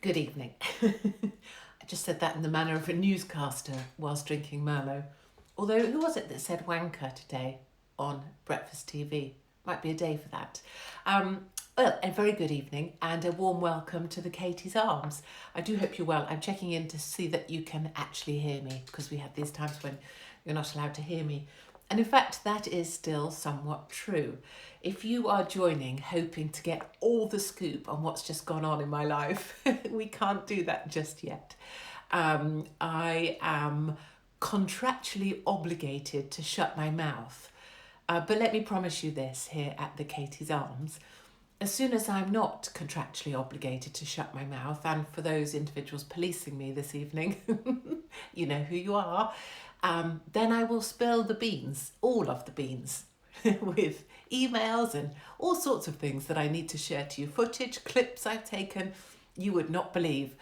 Good evening. I just said that in the manner of a newscaster whilst drinking Merlot. Although, who was it that said wanker today on Breakfast TV? Might be a day for that. Well, a very good evening and a warm welcome to the KTs Arms. I do hope you're well. I'm checking in to see that you can actually hear me, because we have these times when you're not allowed to hear me. And in fact, that is still somewhat true. If you are joining hoping to get all the scoop on what's just gone on in my life, we can't do that just yet. I am contractually obligated to shut my mouth. But let me promise you this here at the KT's Arms. As soon as I'm not contractually obligated to shut my mouth, and for those individuals policing me this evening, you know who you are, then I will spill the beans, all of the beans, with emails and all sorts of things that I need to share to you. Footage, clips I've taken, you would not believe.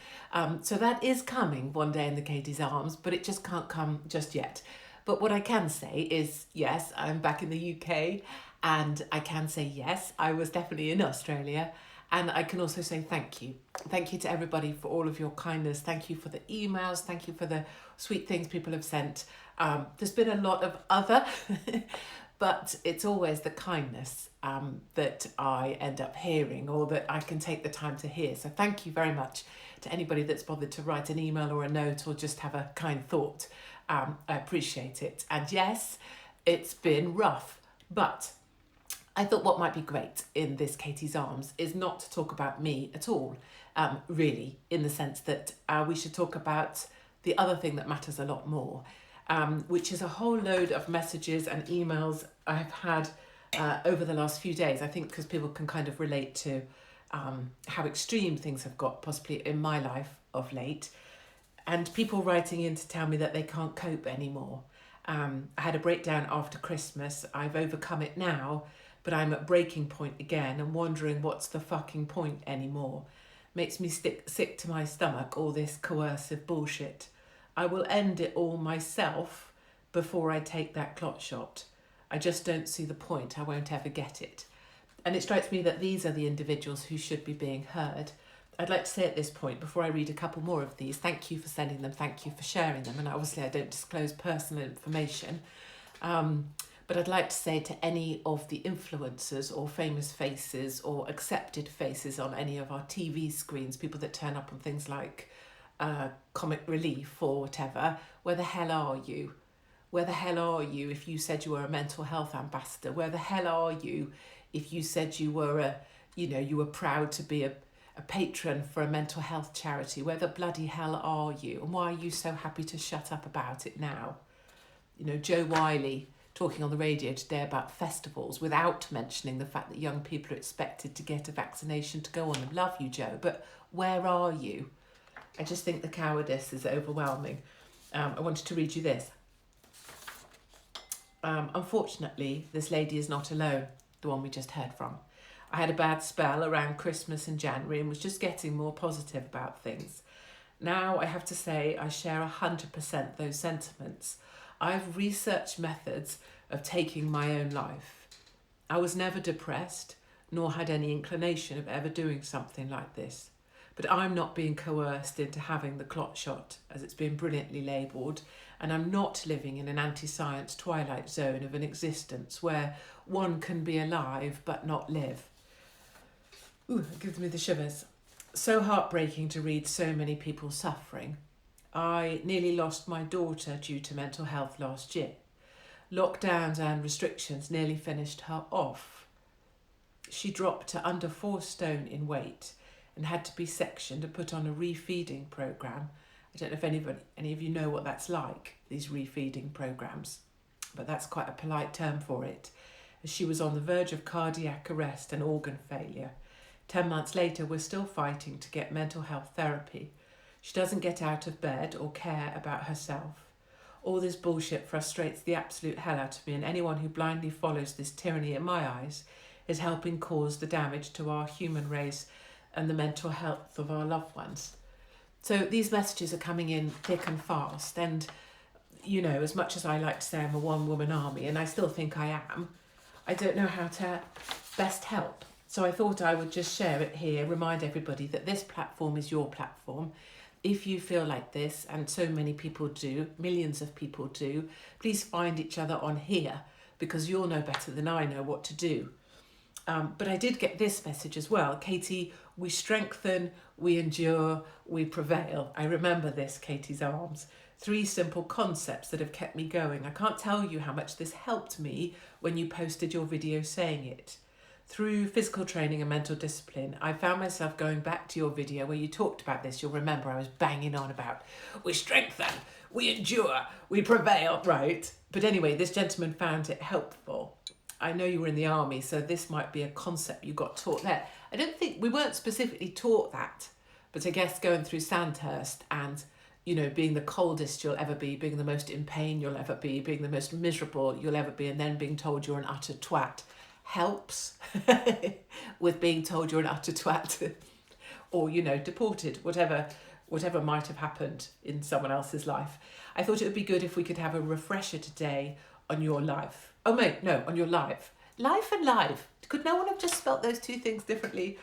So that is coming one day in the KT's Arms, but it just can't come just yet. But what I can say is, yes, I'm back in the UK, and I can say, yes, I was definitely in Australia. And I can also say thank you. Thank you to everybody for all of your kindness. Thank you for the emails. Thank you for the sweet things people have sent. There's been a lot of other, but it's always the kindness that I end up hearing, or that I can take the time to hear. So thank you very much to anybody that's bothered to write an email or a note or just have a kind thought. I appreciate it. And yes, it's been rough, but I thought what might be great in this KT's Arms is not to talk about me at all, really, in the sense that we should talk about the other thing that matters a lot more, which is a whole load of messages and emails I've had over the last few days. I think because people can kind of relate to how extreme things have got possibly in my life of late, and people writing in to tell me that they can't cope anymore. I had a breakdown after Christmas. I've overcome it now, but I'm at breaking point again and wondering what's the fucking point anymore. Makes me sick to my stomach, all this coercive bullshit. I will end it all myself before I take that clot shot. I just don't see the point. I won't ever get it. And it strikes me that these are the individuals who should be being heard. I'd like to say at this point, before I read a couple more of these, thank you for sending them, thank you for sharing them. And obviously I don't disclose personal information. But I'd like to say to any of the influencers or famous faces or accepted faces on any of our TV screens, people that turn up on things like Comic Relief or whatever, where the hell are you? Where the hell are you if you said you were a mental health ambassador? Where the hell are you if you said you were you were proud to be a patron for a mental health charity? Where the bloody hell are you? And why are you so happy to shut up about it now? You know, Joe Wiley talking on the radio today about festivals without mentioning the fact that young people are expected to get a vaccination to go on them. Love you, Joe, but where are you? I just think the cowardice is overwhelming. I wanted to read you this. Unfortunately, this lady is not alone, the one we just heard from. I had a bad spell around Christmas and January and was just getting more positive about things. Now I have to say I share 100% those sentiments. I've researched methods of taking my own life. I was never depressed, nor had any inclination of ever doing something like this. But I'm not being coerced into having the clot shot, as it's been brilliantly labelled, and I'm not living in an anti-science twilight zone of an existence where one can be alive but not live. Ooh, it gives me the shivers. So heartbreaking to read so many people suffering. I nearly lost my daughter due to mental health last year. Lockdowns and restrictions nearly finished her off. She dropped to under 4 stone in weight and had to be sectioned and put on a refeeding programme. I don't know if any of you know what that's like, these refeeding programmes, but that's quite a polite term for it. As she was on the verge of cardiac arrest and organ failure. 10 months later, we're still fighting to get mental health therapy. She doesn't get out of bed or care about herself. All this bullshit frustrates the absolute hell out of me, and anyone who blindly follows this tyranny in my eyes is helping cause the damage to our human race and the mental health of our loved ones. So these messages are coming in thick and fast, and you know, as much as I like to say I'm a one-woman army, and I still think I am, I don't know how to best help. So I thought I would just share it here, remind everybody that this platform is your platform. If you feel like this, and so many people do, millions of people do, please find each other on here, because you'll know better than I know what to do. But I did get this message as well. Katie, we strengthen, we endure, we prevail. I remember this, KTs Arms. 3 simple concepts that have kept me going. I can't tell you how much this helped me when you posted your video saying it. Through physical training and mental discipline, I found myself going back to your video where you talked about this. You'll remember I was banging on about, we strengthen, we endure, we prevail, right? But anyway, this gentleman found it helpful. I know you were in the army, so this might be a concept you got taught there. I don't think, we weren't specifically taught that, but I guess going through Sandhurst and, you know, being the coldest you'll ever be, being the most in pain you'll ever be, being the most miserable you'll ever be, and then being told you're an utter twat helps with being told you're an utter twat or, you know, deported, whatever might have happened in someone else's life. I thought it would be good if we could have a refresher today on your life. Oh, no, on your life. Life and live. Could no one have just spelt those 2 things differently?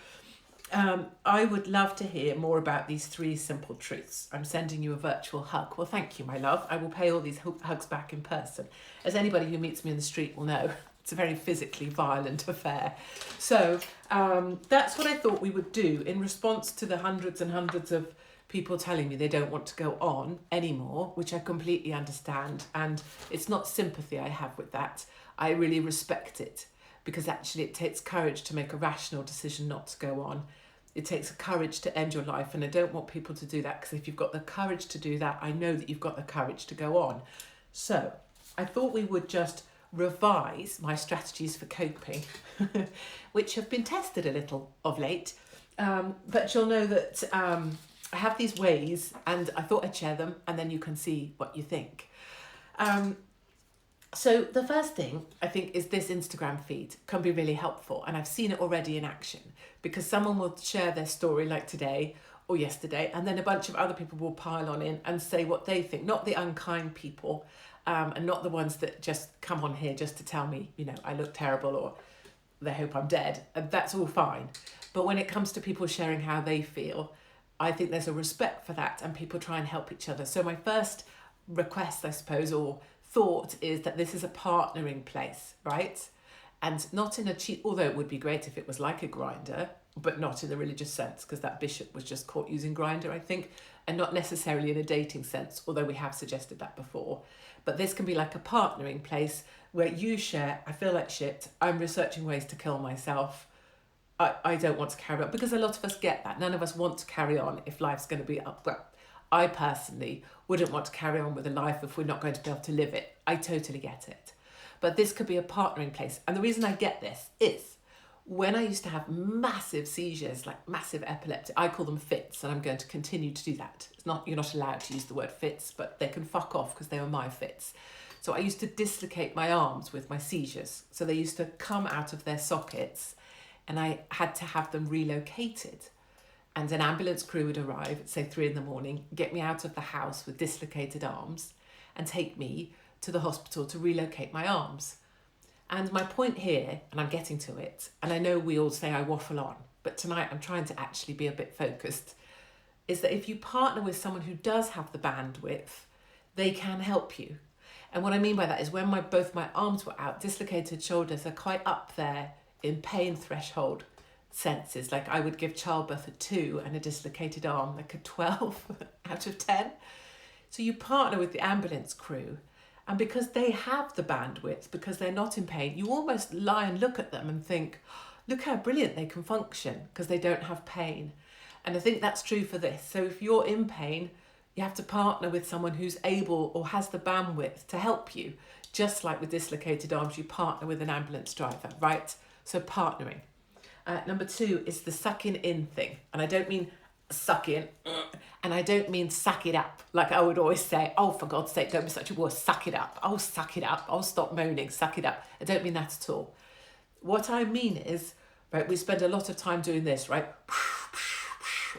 I would love to hear more about these 3 simple truths. I'm sending you a virtual hug. Well, thank you, my love. I will pay all these hugs back in person. As anybody who meets me in the street will know, it's a very physically violent affair. So that's what I thought we would do in response to the hundreds and hundreds of people telling me they don't want to go on anymore, which I completely understand. And it's not sympathy I have with that. I really respect it, because actually it takes courage to make a rational decision not to go on. It takes courage to end your life, and I don't want people to do that, because if you've got the courage to do that, I know that you've got the courage to go on. So I thought we would just revise my strategies for coping, which have been tested a little of late. But you'll know that I have these ways, and I thought I'd share them, and then you can see what you think. So the first thing I think is this Instagram feed can be really helpful, and I've seen it already in action, because someone will share their story like today or yesterday, and then a bunch of other people will pile on in and say what they think, not the unkind people, and not the ones that just come on here just to tell me, you know, I look terrible or they hope I'm dead. And that's all fine. But when it comes to people sharing how they feel, I think there's a respect for that, and people try and help each other. So my first request, I suppose, or thought is that this is a partnering place, right? And not in a cheap, although it would be great if it was like a grinder, but not in the religious sense, because that bishop was just caught using grinder, I think, and not necessarily in a dating sense, although we have suggested that before. But this can be like a partnering place where you share, I feel like shit, I'm researching ways to kill myself, I don't want to carry on, because a lot of us get that. None of us want to carry on if life's going to be up. Well, I personally wouldn't want to carry on with a life if we're not going to be able to live it. I totally get it. But this could be a partnering place. And the reason I get this is when I used to have massive seizures, like massive epilepsy, I call them fits, and I'm going to continue to do that. It's not, you're not allowed to use the word fits, but they can fuck off because they were my fits. So I used to dislocate my arms with my seizures. So they used to come out of their sockets, and I had to have them relocated. And an ambulance crew would arrive at, say, 3 a.m, get me out of the house with dislocated arms and take me to the hospital to relocate my arms. And my point here, and I'm getting to it, and I know we all say I waffle on, but tonight I'm trying to actually be a bit focused, is that if you partner with someone who does have the bandwidth, they can help you. And what I mean by that is when both my arms were out, dislocated shoulders are quite up there in pain threshold senses. Like I would give childbirth a 2 and a dislocated arm like a 12 out of 10. So you partner with the ambulance crew, and because they have the bandwidth, because they're not in pain, you almost lie and look at them and think, look how brilliant they can function because they don't have pain. And I think that's true for this. So if you're in pain, you have to partner with someone who's able or has the bandwidth to help you. Just like with dislocated arms, you partner with an ambulance driver, right? So partnering. Number 2 is the sucking in thing. And I don't mean suck in, and I don't mean suck it up. Like I would always say, oh, for God's sake, don't be such a wuss, suck it up. Oh, suck it up. Oh, stop moaning, suck it up. I don't mean that at all. What I mean is, right, we spend a lot of time doing this, right?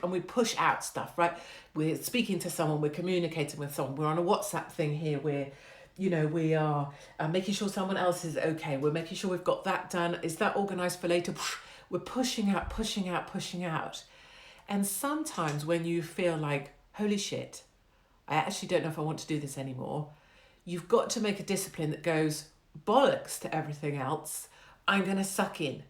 And we push out stuff, right? We're speaking to someone, we're communicating with someone, we're on a WhatsApp thing here, we are making sure someone else is okay, we're making sure we've got that done, is that organised for later? We're pushing out, pushing out, pushing out. And sometimes when you feel like, holy shit, I actually don't know if I want to do this anymore, you've got to make a discipline that goes, bollocks to everything else, I'm going to suck in.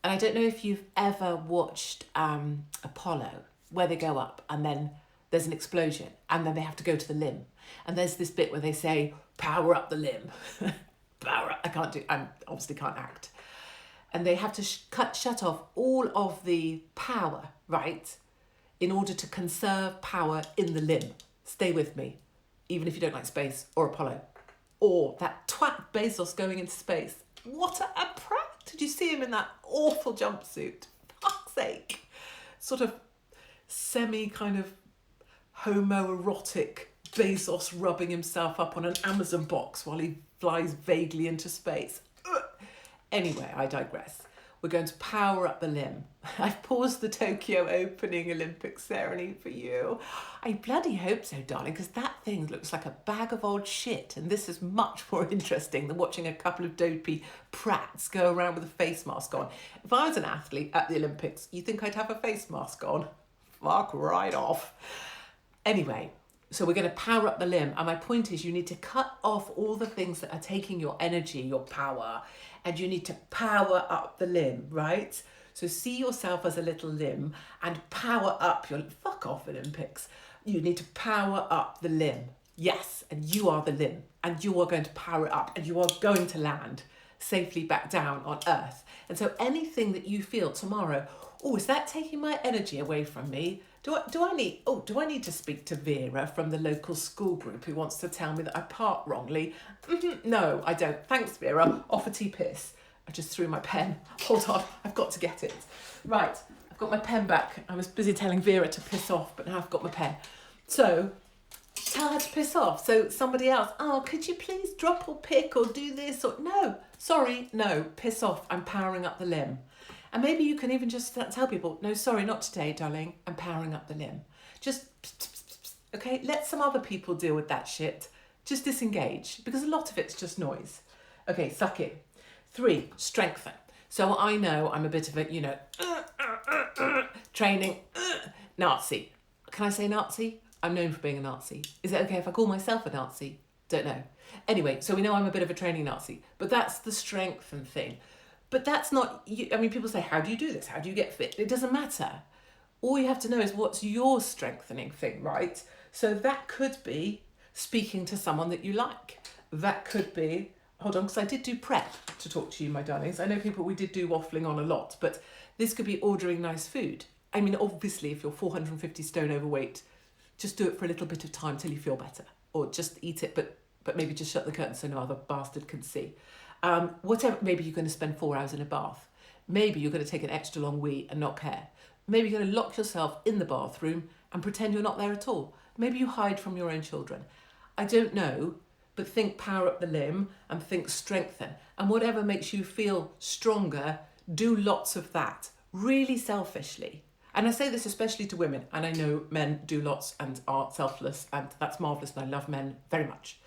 And I don't know if you've ever watched Apollo, where they go up and then there's an explosion and then they have to go to the limb. And there's this bit where they say, power up the limb. Power up. I obviously can't act. And they have to shut off all of the power, right? In order to conserve power in the limb. Stay with me, even if you don't like space or Apollo. Or that twat Bezos going into space. What a prat. Did you see him in that awful jumpsuit? Fuck's sake. Sort of semi kind of homoerotic Bezos rubbing himself up on an Amazon box while he flies vaguely into space. Ugh. Anyway, I digress. We're going to power up the limb. I've paused the Tokyo opening Olympic ceremony for you. I bloody hope so, darling, because that thing looks like a bag of old shit, and this is much more interesting than watching a couple of dopey prats go around with a face mask on. If I was an athlete at the Olympics, you think I'd have a face mask on? Fuck right off. Anyway, so we're going to power up the limb, and my point is you need to cut off all the things that are taking your energy, your power, and you need to power up the limb, right? So see yourself as a little limb and power up your... Fuck off, Olympics. You need to power up the limb. Yes, and you are the limb, and you are going to power it up, and you are going to land safely back down on Earth. And so anything that you feel tomorrow, oh, is that taking my energy away from me? Do I need to speak to Vera from the local school group who wants to tell me that I parked wrongly? No, I don't. Thanks, Vera. Off a tea piss. I just threw my pen. Hold on, I've got to get it. Right, I've got my pen back. I was busy telling Vera to piss off, but now I've got my pen. So, tell her to piss off. So somebody else, oh, could you please drop or pick or do this? Or no, sorry, no, piss off. I'm powering up the limb. And maybe you can even just tell people, no, sorry, not today, darling. I'm powering up the limb. Just, okay, let some other people deal with that shit. Just disengage, because a lot of it's just noise. Okay, suck in. 3, strengthen. So I know I'm a bit of a, training, Nazi. Can I say Nazi? I'm known for being a Nazi. Is it okay if I call myself a Nazi? Don't know. Anyway, so we know I'm a bit of a training Nazi, but that's the strengthen thing. But that's not, people say, how do you do this? How do you get fit? It doesn't matter. All you have to know is what's your strengthening thing, right? So that could be speaking to someone that you like. That could be, hold on, because I did do prep to talk to you, my darlings. I know we did do waffling on a lot, but this could be ordering nice food. I mean, obviously, if you're 450 stone overweight, just do it for a little bit of time till you feel better. Or just eat it, but maybe just shut the curtain so no other bastard can see. Whatever, maybe you're going to spend 4 hours in a bath. Maybe you're going to take an extra long wee and not care. Maybe you're going to lock yourself in the bathroom and pretend you're not there at all. Maybe you hide from your own children. I don't know, but think power up the limb and think strengthen. And whatever makes you feel stronger, do lots of that, really selfishly. And I say this especially to women, and I know men do lots and are selfless, and that's marvellous, and I love men very much.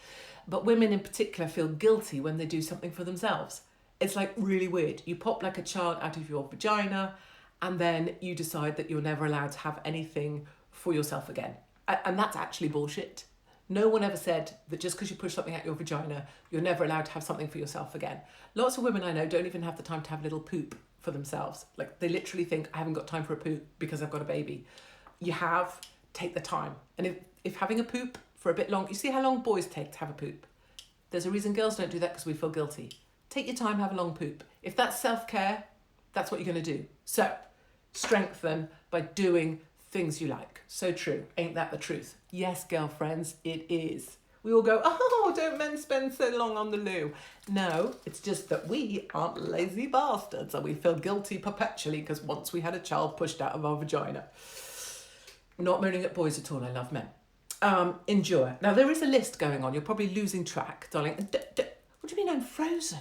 But women in particular feel guilty when they do something for themselves. It's like really weird. You pop like a child out of your vagina and then you decide that you're never allowed to have anything for yourself again. And that's actually bullshit. No one ever said that just because you push something out your vagina, you're never allowed to have something for yourself again. Lots of women I know don't even have the time to have a little poop for themselves. Like they literally think, I haven't got time for a poop because I've got a baby. Take the time. And if having a poop for a bit long, you see how long boys take to have a poop? There's a reason girls don't do that, because we feel guilty. Take your time, have a long poop. If that's self-care, that's what you're going to do. So, strengthen by doing things you like. So true. Ain't that the truth? Yes, girlfriends, it is. We all go, oh, don't men spend so long on the loo? No, it's just that we aren't lazy bastards and we feel guilty perpetually because once we had a child pushed out of our vagina. Not moaning at boys at all, I love men. Endure. Now, there is a list going on. You're probably losing track, darling. What do you mean I'm frozen?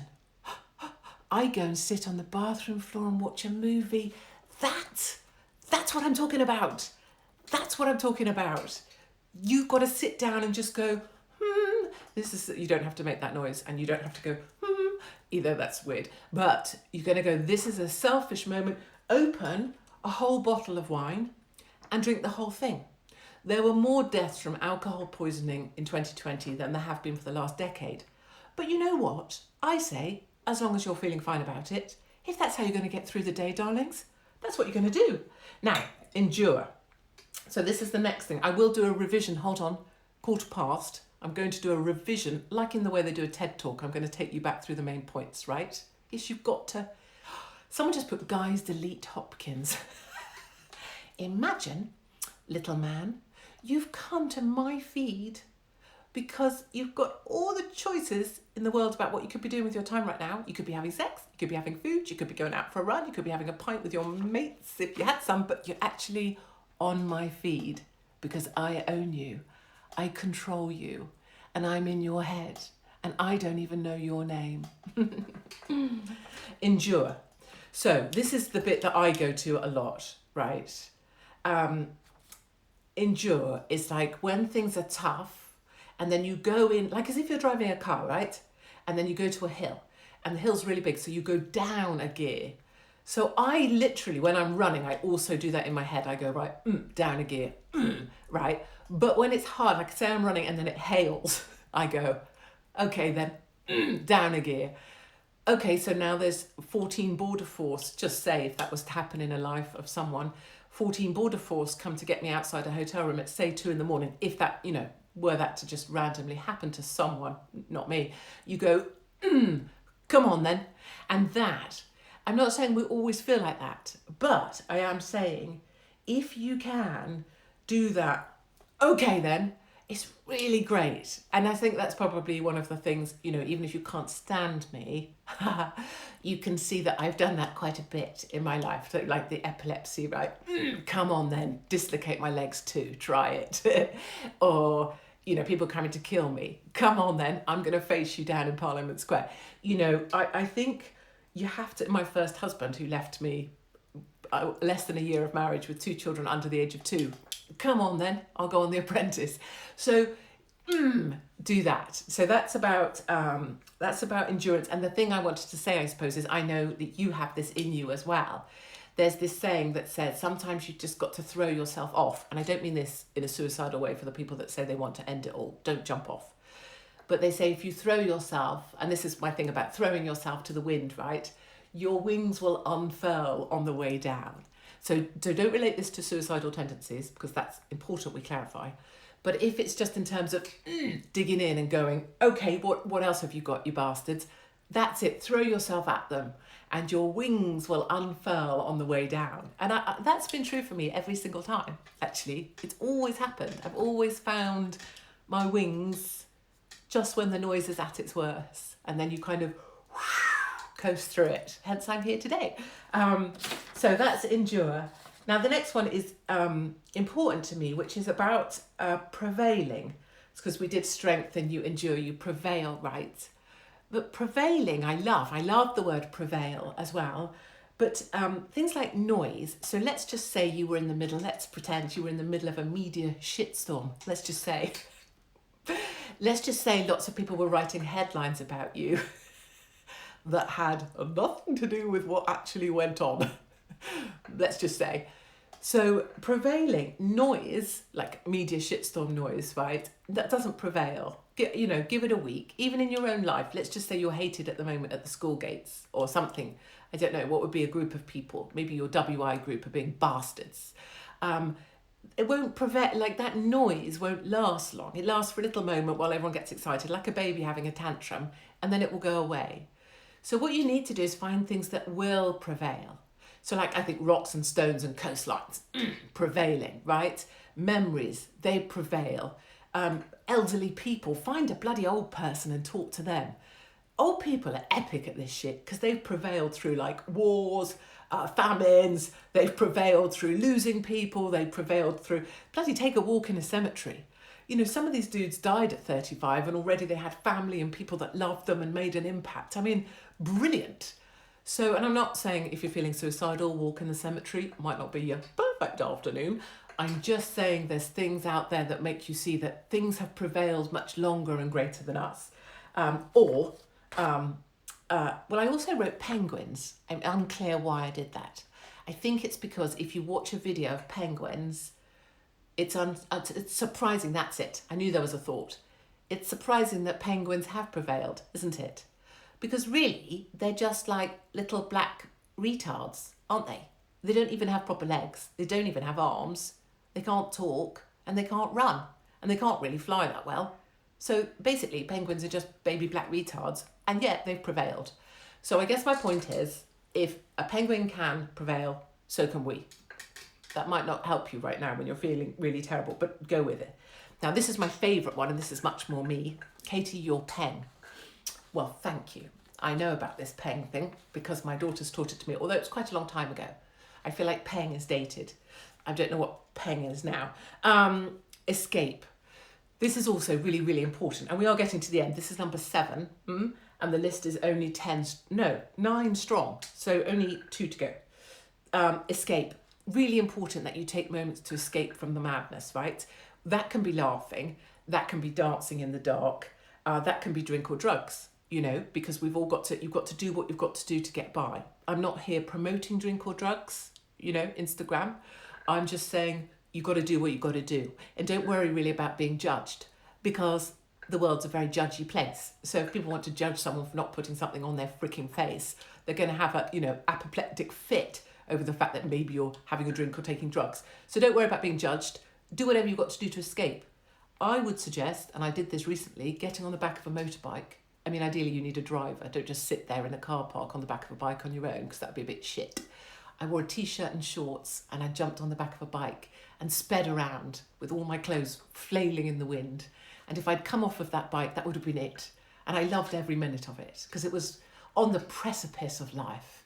I go and sit on the bathroom floor and watch a movie. That's what I'm talking about. That's what I'm talking about. You've got to sit down and just go, you don't have to make that noise, and you don't have to go, either. That's weird. But you're going to go, this is a selfish moment. Open a whole bottle of wine and drink the whole thing. There were more deaths from alcohol poisoning in 2020 than there have been for the last decade. But you know what? I say, as long as you're feeling fine about it, if that's how you're going to get through the day, darlings, that's what you're going to do. Now, endure. So this is the next thing. I will do a revision. Hold on. 1:15. I'm going to do a revision, like in the way they do a TED talk. I'm going to take you back through the main points, right? Yes, you've got to... Someone just put, guys, delete Hopkins. Imagine, little man, you've come to my feed because you've got all the choices in the world about what you could be doing with your time right now. You could be having sex, you could be having food, you could be going out for a run, you could be having a pint with your mates if you had some, but you're actually on my feed because I own you, I control you, and I'm in your head, and I don't even know your name. Endure. So this is the bit that I go to a lot, right? Endure is like when things are tough, and then you go in, like as if you're driving a car, right? And then you go to a hill, and the hill's really big, so you go down a gear. So I literally, when I'm running, I also do that in my head. I go, right, down a gear, right? But when it's hard, like say I'm running and then it hails, I go, okay, then down a gear. Okay, so now there's 14 border force, just say if that was to happen in a life of someone, 14 border force come to get me outside a hotel room at say 2 a.m, if that, you know, were that to just randomly happen to someone, not me, you go, come on then. And that, I'm not saying we always feel like that, but I am saying if you can do that, okay then, it's really great. And I think that's probably one of the things, you know, even if you can't stand me, you can see that I've done that quite a bit in my life. So like the epilepsy, right? Come on then, dislocate my legs too, try it. Or, you know, people coming to kill me. Come on then, I'm going to face you down in Parliament Square. You know, I think you have to, my first husband who left me less than a year of marriage with 2 children under the age of 2. Come on then, I'll go on The Apprentice. So do that. So that's about endurance. And the thing I wanted to say, I suppose, is I know that you have this in you as well. There's this saying that says sometimes you've just got to throw yourself off. And I don't mean this in a suicidal way for the people that say they want to end it all. Don't jump off. But they say if you throw yourself, and this is my thing about throwing yourself to the wind, right? Your wings will unfurl on the way down. So don't relate this to suicidal tendencies because that's important we clarify. But if it's just in terms of digging in and going, okay, what else have you got, you bastards? That's it. Throw yourself at them and your wings will unfurl on the way down. And that's been true for me every single time, actually. It's always happened. I've always found my wings just when the noise is at its worst. And then you kind of coast through it. Hence I'm here today. So that's endure. Now the next one is important to me, which is about prevailing. It's because we did strengthen, you endure, you prevail, right? But prevailing, I love the word prevail as well. But things like noise. So let's just say you were in the middle, let's pretend you were in the middle of a media shitstorm. Let's just say lots of people were writing headlines about you that had nothing to do with what actually went on. Let's just say. So prevailing noise, like media shitstorm noise, right? That doesn't prevail. You know, give it a week. Even in your own life, let's just say you're hated at the moment at the school gates or something. I don't know, what would be a group of people? Maybe your WI group are being bastards. It won't prevail, like that noise won't last long. It lasts for a little moment while everyone gets excited, like a baby having a tantrum, and then it will go away. So what you need to do is find things that will prevail. So like I think rocks and stones and coastlines, prevailing, right? Memories, they prevail. Elderly people, find a bloody old person and talk to them. Old people are epic at this shit because they've prevailed through like wars, famines, they've prevailed through losing people, they've prevailed through, bloody take a walk in a cemetery. You know, some of these dudes died at 35 and already they had family and people that loved them and made an impact. I mean, brilliant. So, and I'm not saying if you're feeling suicidal, walk in the cemetery might not be your perfect afternoon. I'm just saying there's things out there that make you see that things have prevailed much longer and greater than us. Well, I also wrote penguins. I'm unclear why I did that. I think it's because if you watch a video of penguins, it's surprising, that's it. I knew there was a thought. It's surprising that penguins have prevailed, isn't it? Because really, they're just like little black retards, aren't they? They don't even have proper legs. They don't even have arms. They can't talk and they can't run and they can't really fly that well. So basically, penguins are just baby black retards, and yet they've prevailed. So I guess my point is, if a penguin can prevail, so can we. That might not help you right now when you're feeling really terrible, but go with it. Now, this is my favourite one, and this is much more me. Katie, your pen. Well, thank you. I know about this peng thing because my daughter's taught it to me, although it's quite a long time ago. I feel like peng is dated. I don't know what peng is now. Escape. This is also really, really important. And we are getting to the end. This is number 7. And the list is only 9 strong. So only 2 to go. Escape. Really important that you take moments to escape from the madness, right? That can be laughing. That can be dancing in the dark. That can be drink or drugs, because you've got to do what you've got to do to get by. I'm not here promoting drink or drugs, Instagram. I'm just saying you've got to do what you've got to do. And don't worry really about being judged, because the world's a very judgy place. So if people want to judge someone for not putting something on their freaking face, they're going to have a, apoplectic fit over the fact that maybe you're having a drink or taking drugs. So don't worry about being judged. Do whatever you've got to do to escape. I would suggest, and I did this recently, getting on the back of a motorbike. I mean, ideally you need a driver. Don't just sit there in a car park on the back of a bike on your own, because that'd be a bit shit. I wore a t-shirt and shorts and I jumped on the back of a bike and sped around with all my clothes flailing in the wind. And if I'd come off of that bike, that would have been it. And I loved every minute of it because it was on the precipice of life.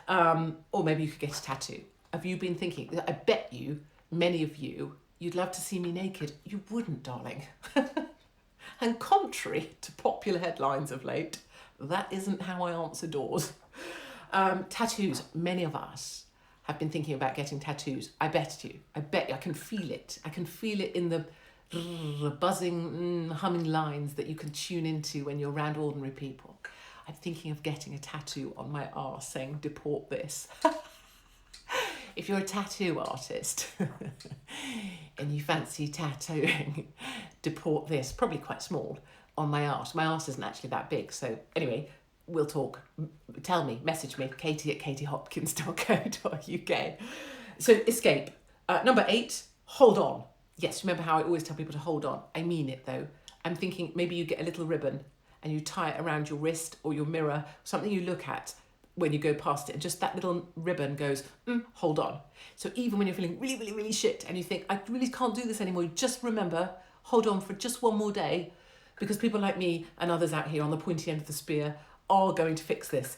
Or maybe you could get a tattoo. Have you been thinking? I bet you, many of you, you'd love to see me naked. You wouldn't, darling. And contrary to popular headlines of late, that isn't how I answer doors. Tattoos. Many of us have been thinking about getting tattoos. I bet you. I can feel it. I can feel it in the buzzing, humming lines that you can tune into when you're around ordinary people. I'm thinking of getting a tattoo on my arse saying, "Deport this." If you're a tattoo artist and you fancy tattooing, deport this, probably quite small, on my arse. My arse isn't actually that big. So anyway, we'll talk. Tell me, message me, katie@katiehopkins.co.uk. So escape. Number 8, hold on. Yes, remember how I always tell people to hold on? I mean it though. I'm thinking maybe you get a little ribbon and you tie it around your wrist or your mirror, something you look at when you go past it, and just that little ribbon goes, hold on. So even when you're feeling really, really, really shit and you think, I really can't do this anymore, you just remember, hold on for just one more day, because people like me and others out here on the pointy end of the spear are going to fix this.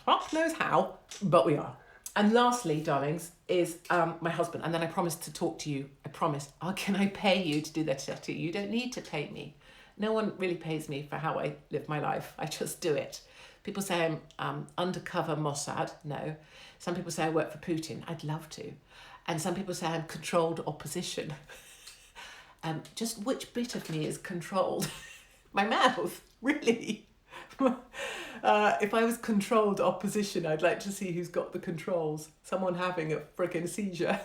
Fuck knows how, but we are. And lastly, darlings, is my husband. And then I promised to talk to you. I promised. Oh, can I pay you to do that tattoo? You don't need to pay me. No one really pays me for how I live my life. I just do it. People say I'm undercover Mossad. No. Some people say I work for Putin. I'd love to. And some people say I'm controlled opposition. Just which bit of me is controlled? My mouth, really? If I was controlled opposition, I'd like to see who's got the controls. Someone having a frickin' seizure.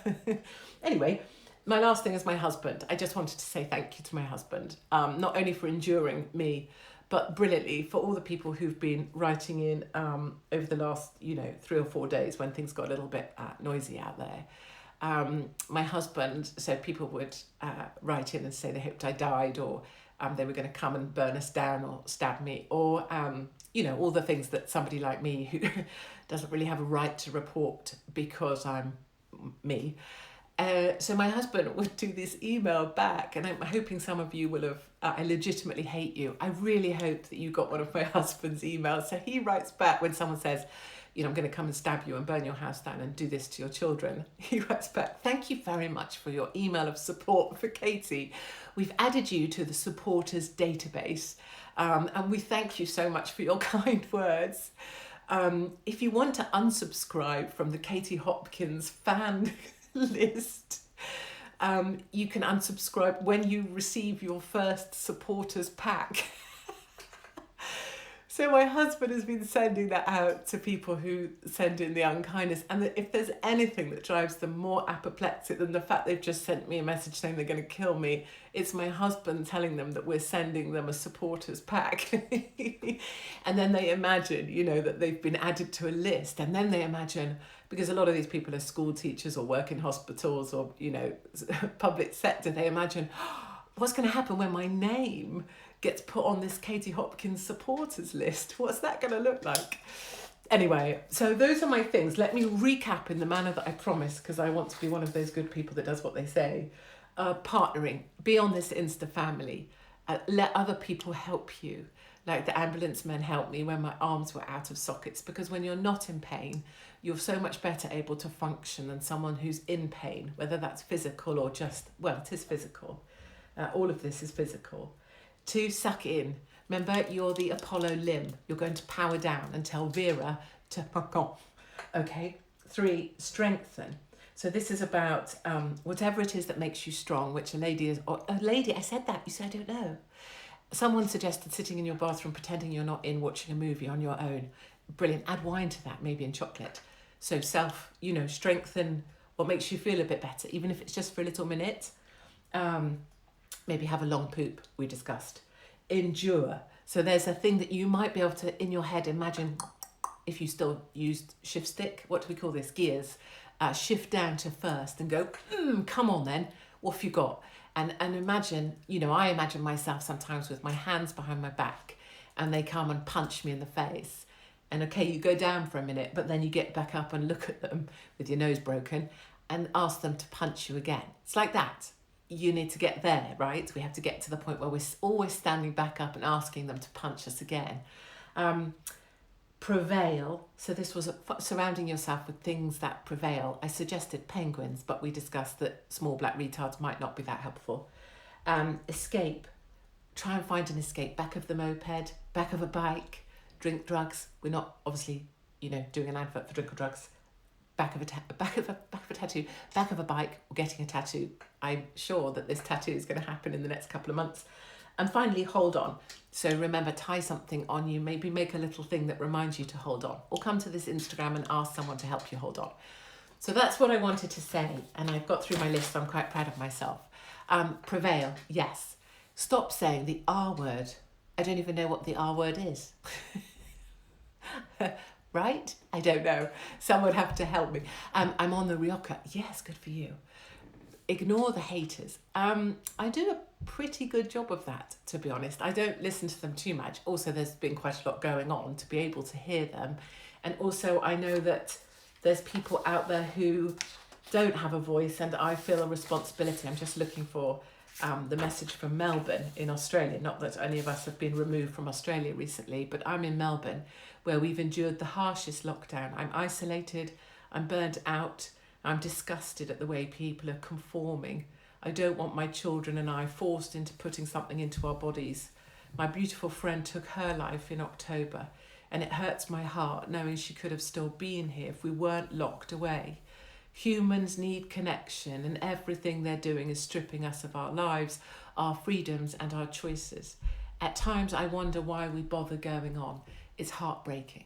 Anyway, my last thing is my husband. I just wanted to say thank you to my husband, not only for enduring me, but brilliantly for all the people who've been writing in over the last, 3 or 4 days when things got a little bit noisy out there. My husband, so people would write in and say they hoped I died, or they were going to come and burn us down or stab me, or, all the things that somebody like me who doesn't really have a right to report because I'm me. So my husband would do this email back, and I'm hoping some of you will have, I legitimately hate you. I really hope that you got one of my husband's emails. So he writes back when someone says, I'm going to come and stab you and burn your house down and do this to your children. He writes back, "Thank you very much for your email of support for Katie. We've added you to the supporters database, and we thank you so much for your kind words. If you want to unsubscribe from the Katie Hopkins fan list, you can unsubscribe when you receive your first supporters pack." So my husband has been sending that out to people who send in the unkindness, and if there's anything that drives them more apoplectic than the fact they've just sent me a message saying they're going to kill me, it's my husband telling them that we're sending them a supporters pack. And then they imagine, you know, that they've been added to a list, and then they imagine, because a lot of these people are school teachers or work in hospitals or, you know, public sector, they imagine, what's going to happen when my name gets put on this Katie Hopkins supporters list? What's that going to look like? Anyway, so those are my things. Let me recap in the manner that I promised, because I want to be one of those good people that does what they say. Partnering, be on this Insta family. Let other people help you. Like the ambulance men helped me when my arms were out of sockets, because when you're not in pain, you're so much better able to function than someone who's in pain, whether that's physical or just, well, it is physical. All of this is physical. 2, suck in. Remember, you're the Apollo limb. You're going to power down and tell Vera to fuck off. Okay. 3, strengthen. So this is about whatever it is that makes you strong, which a lady is, or a lady, I said that, you said I don't know. Someone suggested sitting in your bathroom pretending you're not in, watching a movie on your own. Brilliant. Add wine to that, maybe, and chocolate. So strengthen what makes you feel a bit better, even if it's just for a little minute. Maybe have a long poop, we discussed. Endure. So there's a thing that you might be able to, in your head, imagine, if you still used shift stick, what do we call this? Gears. Shift down to first and go, come on then, what have you got? And imagine, I imagine myself sometimes with my hands behind my back and they come and punch me in the face. And okay, you go down for a minute, but then you get back up and look at them with your nose broken and ask them to punch you again. It's like that. You need to get there, right? We have to get to the point where we're always standing back up and asking them to punch us again. Prevail. So this was surrounding yourself with things that prevail. I suggested penguins, but we discussed that small black retards might not be that helpful. Escape. Try and find an escape. Back of the moped, back of a bike, drink drugs. We're not obviously, doing an advert for drink or drugs. Back of a tattoo, back of a bike, or getting a tattoo. I'm sure that this tattoo is going to happen in the next couple of months. And finally, hold on. So remember, tie something on you, maybe make a little thing that reminds you to hold on, or come to this Instagram and ask someone to help you hold on. So that's what I wanted to say, and I've got through my list, so I'm quite proud of myself. Prevail, yes. Stop saying the R word. I don't even know what the R word is. Right? I don't know. Someone would have to help me. I'm on the Rioja. Yes, good for you. Ignore the haters. I do a pretty good job of that, to be honest. I don't listen to them too much. Also, there's been quite a lot going on to be able to hear them. And also, I know that there's people out there who don't have a voice, and I feel a responsibility. I'm just looking for the message from Melbourne in Australia. Not that any of us have been removed from Australia recently, but I'm in Melbourne, where we've endured the harshest lockdown. I'm isolated, I'm burnt out, I'm disgusted at the way people are conforming. I don't want my children and I forced into putting something into our bodies. My beautiful friend took her life in October, and it hurts my heart knowing she could have still been here if we weren't locked away. Humans need connection, and everything they're doing is stripping us of our lives, our freedoms and our choices. At times I wonder why we bother going on. It's heartbreaking.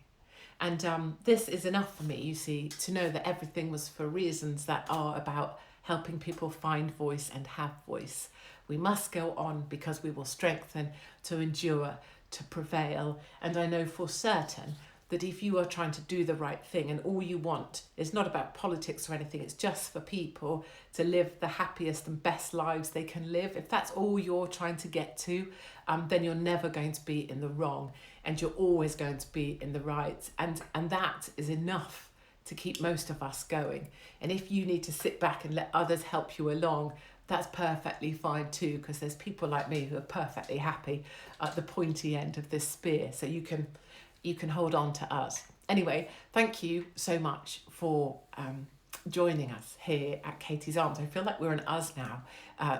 And this is enough for me, you see, to know that everything was for reasons that are about helping people find voice and have voice. We must go on because we will strengthen, to endure, to prevail. And I know for certain that if you are trying to do the right thing and all you want is not about politics or anything, it's just for people to live the happiest and best lives they can live, if that's all you're trying to get to, then you're never going to be in the wrong, and you're always going to be in the right. And that is enough to keep most of us going. And if you need to sit back and let others help you along, that's perfectly fine too, because there's people like me who are perfectly happy at the pointy end of this spear. So you can hold on to us. Anyway, thank you so much for joining us here at KTs Arms. I feel like we're an us now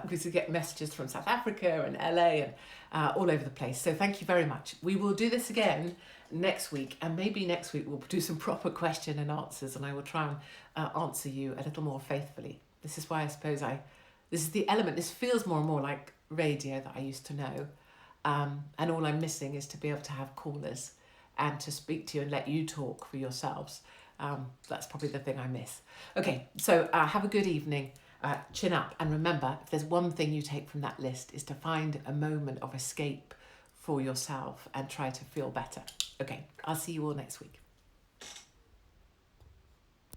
because we get messages from South Africa and LA and all over the place. So thank you very much. We will do this again next week, and maybe next week we'll do some proper question and answers, and I will try and answer you a little more faithfully. This is why I suppose this is the element. This feels more and more like radio that I used to know. And all I'm missing is to be able to have callers. and to speak to you and let you talk for yourselves. That's probably the thing I miss. Okay, so have a good evening. Chin up, and remember, if there's one thing you take from that list, is to find a moment of escape for yourself and try to feel better. Okay, I'll see you all next week.